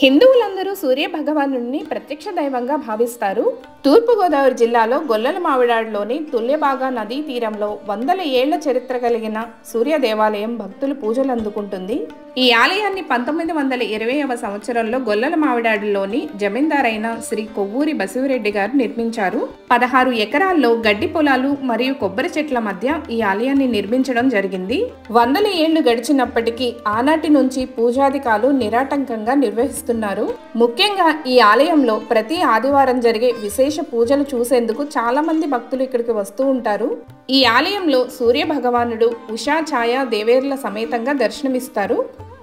హిందువులందరూ సూర్య భగవానుడిని ప్రత్యక్ష దైవంగా భావిస్తారు. తూర్పు గోదావరి జిల్లాలో గొల్లల మావిడాడులోని తుల్యభాగా నదీ తీరంలో వందల ఏళ్ల చరిత్ర కలిగిన సూర్య దేవాలయం భక్తులు పూజలు అందుకుంటుంది. ఈ ఆలయాన్ని 1920వ సంవత్సరంలో గొల్లల మావిడాడులోని జమీందారైన శ్రీ కొవ్వూరి బసిరెడ్డి గారు నిర్మించారు. 16 ఎకరాల్లో గడ్డి పొలాలు మరియు కొబ్బరి చెట్ల మధ్య ఈ ఆలయాన్ని నిర్మించడం జరిగింది. వందల ఏళ్లు గడిచినప్పటికీ ఆనాటి నుంచి పూజాధికాలు నిరాటంకంగా నిర్వహిస్తున్నారు. ముఖ్యంగా ఈ ఆలయంలో ప్రతి ఆదివారం జరిగే విశేష పూజలు చూసేందుకు చాలా మంది భక్తులు ఇక్కడికి వస్తూ ఉంటారు. ఈ ఆలయంలో సూర్య భగవానుడు ఉషా ఛాయ దేవేర్ల సమేతంగా దర్శనమిస్తారు.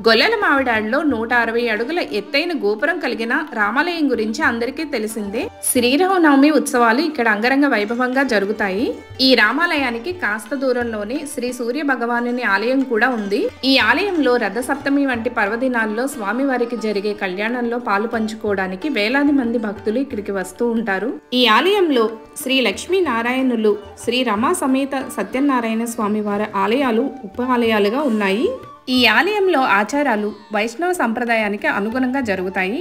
గొల్లల మావిడాడులో 160 అడుగుల ఎత్తైన గోపురం కలిగిన రామాలయం గురించి అందరికీ తెలిసిందే. శ్రీరామనవమి ఉత్సవాలు ఇక్కడ అంగరంగ వైభవంగా జరుగుతాయి. ఈ రామాలయానికి కాస్త దూరంలోనే శ్రీ సూర్య భగవానుని ఆలయం కూడా ఉంది. ఈ ఆలయంలో రథసప్తమి వంటి పర్వదినాల్లో స్వామివారికి జరిగే కళ్యాణంలో పాలు పంచుకోవడానికి వేలాది మంది భక్తులు ఇక్కడికి వస్తూ ఉంటారు. ఈ ఆలయంలో శ్రీ లక్ష్మీ నారాయణులు, శ్రీ రమా సమేత సత్యనారాయణ స్వామి వారి ఆలయాలు ఉప ఆలయాలుగా ఉన్నాయి. ఈ ఆలయంలో ఆచారాలు వైష్ణవ సంప్రదాయానికి అనుగుణంగా జరుగుతాయి.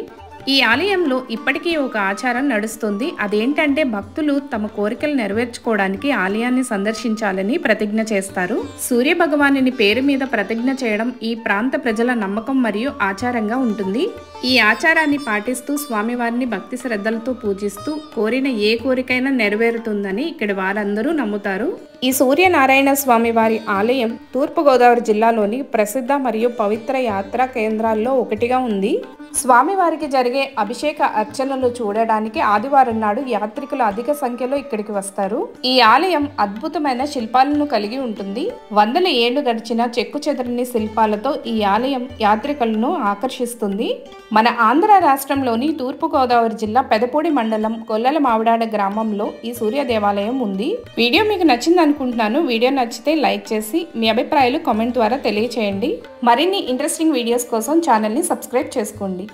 ఈ ఆలయంలో ఇప్పటికీ ఒక ఆచారం నడుస్తుంది. అదేంటంటే భక్తులు తమ కోరికలు నెరవేర్చుకోవడానికి ఆలయాన్ని సందర్శించాలని ప్రతిజ్ఞ చేస్తారు. సూర్య భగవానుని పేరు మీద ప్రతిజ్ఞ చేయడం ఈ ప్రాంత ప్రజల నమ్మకం మరియు ఆచారంగా ఉంటుంది. ఈ ఆచారాన్ని పాటిస్తూ స్వామివారిని భక్తి శ్రద్ధలతో పూజిస్తూ కోరిన ఏ కోరికైనా నెరవేరుతుందని ఇక్కడి వారందరూ నమ్ముతారు. ఈ సూర్యనారాయణ స్వామి వారి ఆలయం తూర్పుగోదావరి జిల్లాలోని ప్రసిద్ధ మరియు పవిత్ర యాత్రా కేంద్రాల్లో ఒకటిగా ఉంది. స్వామివారికి జరిగే అభిషేక అర్చనలు చూడడానికి ఆదివారం నాడు యాత్రికులు అధిక సంఖ్యలో ఇక్కడికి వస్తారు. ఈ ఆలయం అద్భుతమైన శిల్పాలను కలిగి ఉంటుంది. వందల ఏళ్లు గడిచిన చెక్కు చెదరని శిల్పాలతో ఈ ఆలయం యాత్రికులను ఆకర్షిస్తుంది. మన ఆంధ్ర రాష్ట్రంలోని తూర్పుగోదావరి జిల్లా పెదపూడి మండలం గొల్లల మావిడాడ గ్రామంలో ఈ సూర్య దేవాలయం ఉంది. వీడియో మీకు నచ్చింది అనుకుంటున్నాను. వీడియో నచ్చితే లైక్ చేసి మీ అభిప్రాయాలు కామెంట్ ద్వారా తెలియచేయండి. మరిన్ని ఇంట్రెస్టింగ్ వీడియోస్ కోసం ఛానల్ని సబ్స్క్రైబ్ చేసుకోండి.